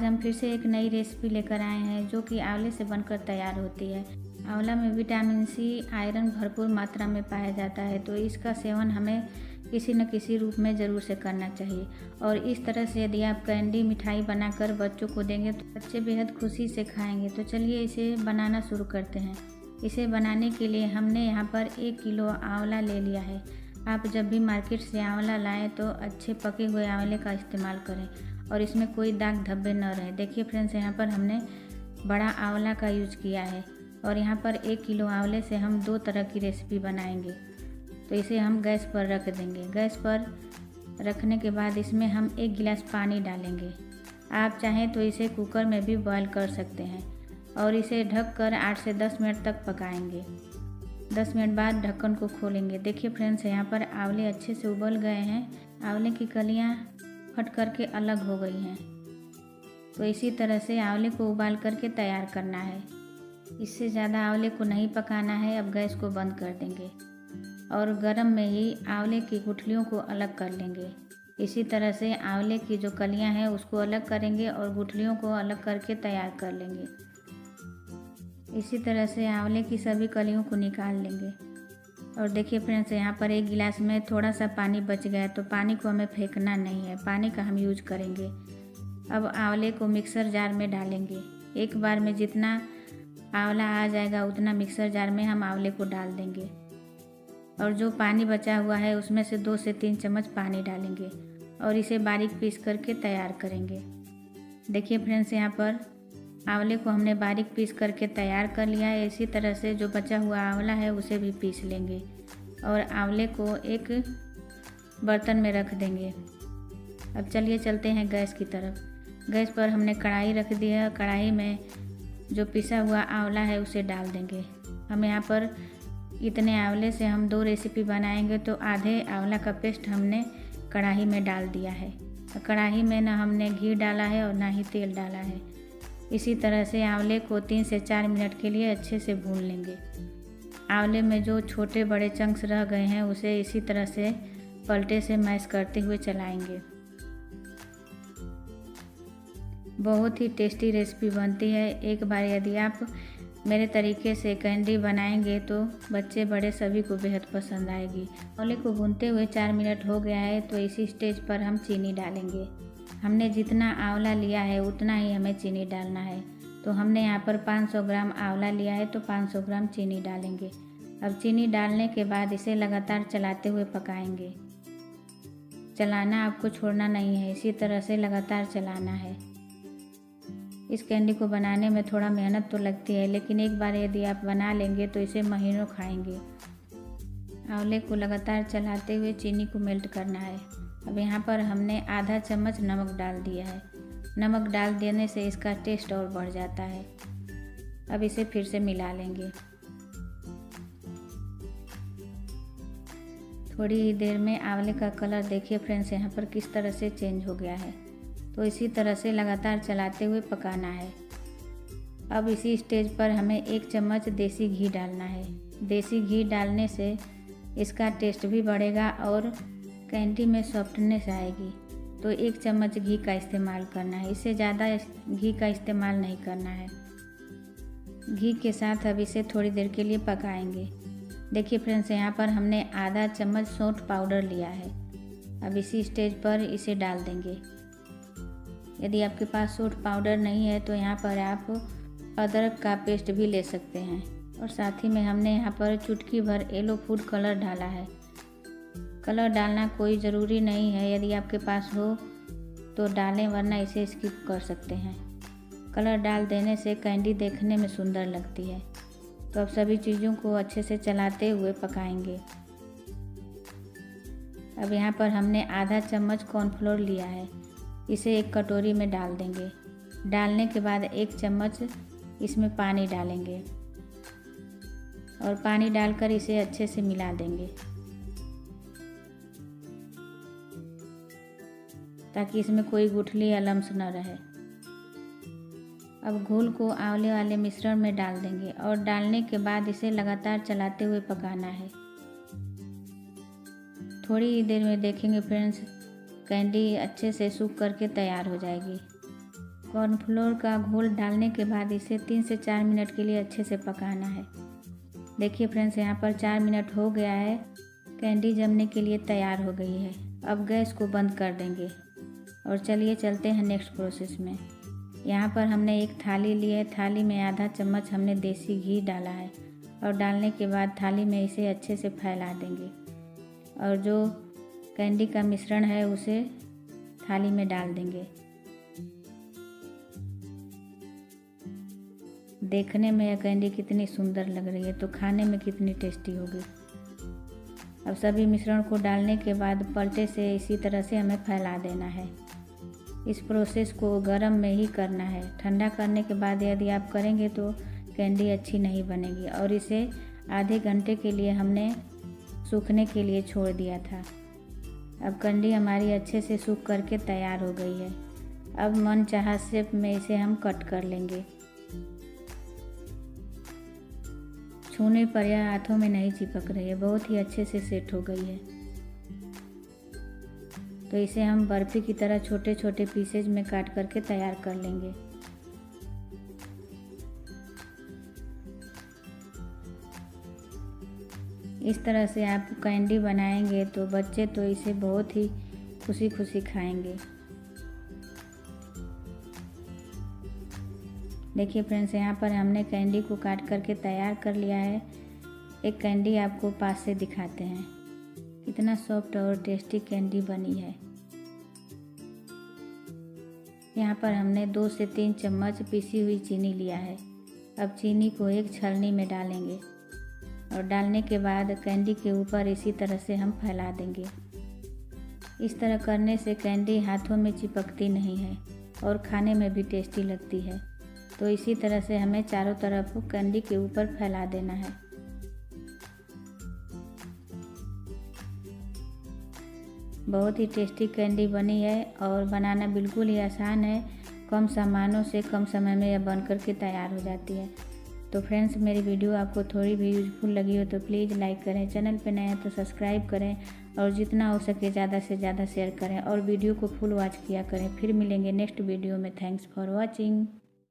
आज हम फिर से एक नई रेसिपी लेकर आए हैं जो कि आंवले से बनकर तैयार होती है। आंवला में विटामिन सी, आयरन भरपूर मात्रा में पाया जाता है, तो इसका सेवन हमें किसी न किसी रूप में ज़रूर से करना चाहिए। और इस तरह से यदि आप कैंडी मिठाई बनाकर बच्चों को देंगे तो बच्चे बेहद खुशी से खाएंगे। तो चलिए इसे बनाना शुरू करते हैं। इसे बनाने के लिए हमने यहाँ पर 1 किलो आंवला ले लिया है। आप जब भी मार्केट से आंवला लाएं तो अच्छे पके हुए आंवले का इस्तेमाल करें और इसमें कोई दाग धब्बे न रहे। देखिए फ्रेंड्स, यहाँ पर हमने बड़ा आंवला का यूज किया है और यहाँ पर 1 किलो आंवले से हम 2 तरह की रेसिपी बनाएंगे। तो इसे हम गैस पर रख देंगे। गैस पर रखने के बाद इसमें हम 1 गिलास पानी डालेंगे। आप चाहें तो इसे कुकर में भी बॉयल कर सकते हैं और इसे ढककर 8 से 10 मिनट तक पकाएंगे। 10 मिनट बाद ढक्कन को खोलेंगे। देखिए फ्रेंड्स, यहाँ पर आंवले अच्छे से उबल गए हैं। आंवले की कलियाँ फट करके अलग हो गई हैं। तो इसी तरह से आंवले को उबाल करके तैयार करना है। इससे ज़्यादा आंवले को नहीं पकाना है। अब गैस को बंद कर देंगे और गरम में ही आंवले की गुठलियों को अलग कर लेंगे। इसी तरह से आंवले की जो कलियां हैं उसको अलग करेंगे और गुठलियों को अलग करके तैयार कर लेंगे। इसी तरह से आंवले की सभी कलियों को निकाल लेंगे। और देखिए फ्रेंड्स, यहाँ पर 1 गिलास में थोड़ा सा पानी बच गया है, तो पानी को हमें फेंकना नहीं है, पानी का हम यूज करेंगे। अब आंवले को मिक्सर जार में डालेंगे। एक बार में जितना आंवला आ जाएगा उतना मिक्सर जार में हम आंवले को डाल देंगे और जो पानी बचा हुआ है उसमें से 2 से 3 चम्मच पानी डालेंगे और इसे बारीक पीस करके तैयार करेंगे। देखिए फ्रेंड्स, यहाँ पर आंवले को हमने बारीक पीस करके तैयार कर लिया है। इसी तरह से जो बचा हुआ आंवला है उसे भी पीस लेंगे और आंवले को एक बर्तन में रख देंगे। अब चलिए चलते हैं गैस की तरफ। गैस पर हमने कढ़ाई रख दी है। कढ़ाई में जो पिसा हुआ आंवला है उसे डाल देंगे। हम यहाँ पर इतने आंवले से हम 2 रेसिपी बनाएंगे, तो आधे आंवला का पेस्ट हमने कढ़ाई में डाल दिया है। कढ़ाई में ना हमने घी डाला है और ना ही तेल डाला है। इसी तरह से आंवले को 3 से 4 मिनट के लिए अच्छे से भून लेंगे। आंवले में जो छोटे बड़े चंक्स रह गए हैं उसे इसी तरह से पलटे से मैश करते हुए चलाएंगे। बहुत ही टेस्टी रेसिपी बनती है। एक बार यदि आप मेरे तरीके से कैंडी बनाएंगे तो बच्चे बड़े सभी को बेहद पसंद आएगी। आंवले को भूनते हुए 4 मिनट हो गया है, तो इसी स्टेज पर हम चीनी डालेंगे। हमने जितना आंवला लिया है उतना ही हमें चीनी डालना है। तो हमने यहाँ पर 500 ग्राम आंवला लिया है, तो 500 ग्राम चीनी डालेंगे। अब चीनी डालने के बाद इसे लगातार चलाते हुए पकाएंगे। चलाना आपको छोड़ना नहीं है, इसी तरह से लगातार चलाना है। इस कैंडी को बनाने में थोड़ा मेहनत तो लगती है, लेकिन एक बार यदि आप बना लेंगे तो इसे महीनों खाएंगे। आंवले को लगातार चलाते हुए चीनी को मेल्ट करना है। अब यहाँ पर हमने आधा चम्मच नमक डाल दिया है। नमक डाल देने से इसका टेस्ट और बढ़ जाता है। अब इसे फिर से मिला लेंगे। थोड़ी ही देर में आंवले का कलर देखिए फ्रेंड्स यहाँ पर किस तरह से चेंज हो गया है। तो इसी तरह से लगातार चलाते हुए पकाना है। अब इसी स्टेज पर हमें 1 चम्मच देसी घी डालना है। देसी घी डालने से इसका टेस्ट भी बढ़ेगा और कैंडी में सॉफ्टनेस आएगी। तो 1 चम्मच घी का इस्तेमाल करना है, इससे ज़्यादा घी का इस्तेमाल नहीं करना है। घी के साथ अब इसे थोड़ी देर के लिए पकाएंगे। देखिए फ्रेंड्स, यहाँ पर हमने आधा चम्मच सौंठ पाउडर लिया है। अब इसी स्टेज पर इसे डाल देंगे। यदि आपके पास सौंठ पाउडर नहीं है तो यहाँ पर आप अदरक का पेस्ट भी ले सकते हैं। और साथ ही में हमने यहाँ पर चुटकी भर येलो फूड कलर डाला है। कलर डालना कोई ज़रूरी नहीं है, यदि आपके पास हो तो डालें, वरना इसे स्किप कर सकते हैं। कलर डाल देने से कैंडी देखने में सुंदर लगती है। तो अब सभी चीज़ों को अच्छे से चलाते हुए पकाएंगे। अब यहाँ पर हमने आधा चम्मच कॉर्नफ्लोर लिया है, इसे एक कटोरी में डाल देंगे। डालने के बाद 1 चम्मच इसमें पानी डालेंगे और पानी डालकर इसे अच्छे से मिला देंगे ताकि इसमें कोई गुठली या लम्स न रहे। अब घोल को आंवले वाले मिश्रण में डाल देंगे और डालने के बाद इसे लगातार चलाते हुए पकाना है। थोड़ी ही देर में देखेंगे फ्रेंड्स, कैंडी अच्छे से सूख करके तैयार हो जाएगी। कॉर्नफ्लोर का घोल डालने के बाद इसे 3 से 4 मिनट के लिए अच्छे से पकाना है। देखिए फ्रेंड्स, यहाँ पर 4 मिनट हो गया है। कैंडी जमने के लिए तैयार हो गई है। अब गैस को बंद कर देंगे और चलिए चलते हैं नेक्स्ट प्रोसेस में। यहाँ पर हमने एक थाली ली है। थाली में आधा चम्मच हमने देसी घी डाला है और डालने के बाद थाली में इसे अच्छे से फैला देंगे और जो कैंडी का मिश्रण है उसे थाली में डाल देंगे। देखने में यह कैंडी कितनी सुंदर लग रही है तो खाने में कितनी टेस्टी होगी। अब सभी मिश्रण को डालने के बाद पलटे से इसी तरह से हमें फैला देना है। इस प्रोसेस को गर्म में ही करना है। ठंडा करने के बाद यदि आप करेंगे तो कैंडी अच्छी नहीं बनेगी। और इसे आधे घंटे के लिए हमने सूखने के लिए छोड़ दिया था। अब कैंडी हमारी अच्छे से सूख करके तैयार हो गई है। अब मन चाहा शेप में इसे हम कट कर लेंगे। छूने पर यह हाथों में नहीं चिपक रही है, बहुत ही अच्छे से सेट हो गई है। तो इसे हम बर्फ़ी की तरह छोटे छोटे पीसेज में काट करके तैयार कर लेंगे। इस तरह से आप कैंडी बनाएंगे तो बच्चे तो इसे बहुत ही खुशी खुशी खाएंगे। देखिए फ्रेंड्स, यहाँ पर हमने कैंडी को काट करके तैयार कर लिया है। एक कैंडी आपको पास से दिखाते हैं, कितना सॉफ्ट और टेस्टी कैंडी बनी है। यहाँ पर हमने 2 से 3 चम्मच पिसी हुई चीनी लिया है। अब चीनी को एक छलनी में डालेंगे और डालने के बाद कैंडी के ऊपर इसी तरह से हम फैला देंगे। इस तरह करने से कैंडी हाथों में चिपकती नहीं है और खाने में भी टेस्टी लगती है। तो इसी तरह से हमें चारों तरफ कैंडी के ऊपर फैला देना है। बहुत ही टेस्टी कैंडी बनी है और बनाना बिल्कुल ही आसान है। कम सामानों से कम समय में यह बनकर के तैयार हो जाती है। तो फ्रेंड्स, मेरी वीडियो आपको थोड़ी भी यूजफुल लगी हो तो प्लीज़ लाइक करें, चैनल पे नए हैं तो सब्सक्राइब करें और जितना हो सके ज़्यादा से ज़्यादा शेयर करें और वीडियो को फुल वॉच किया करें। फिर मिलेंगे नेक्स्ट वीडियो में। Thanks for watching.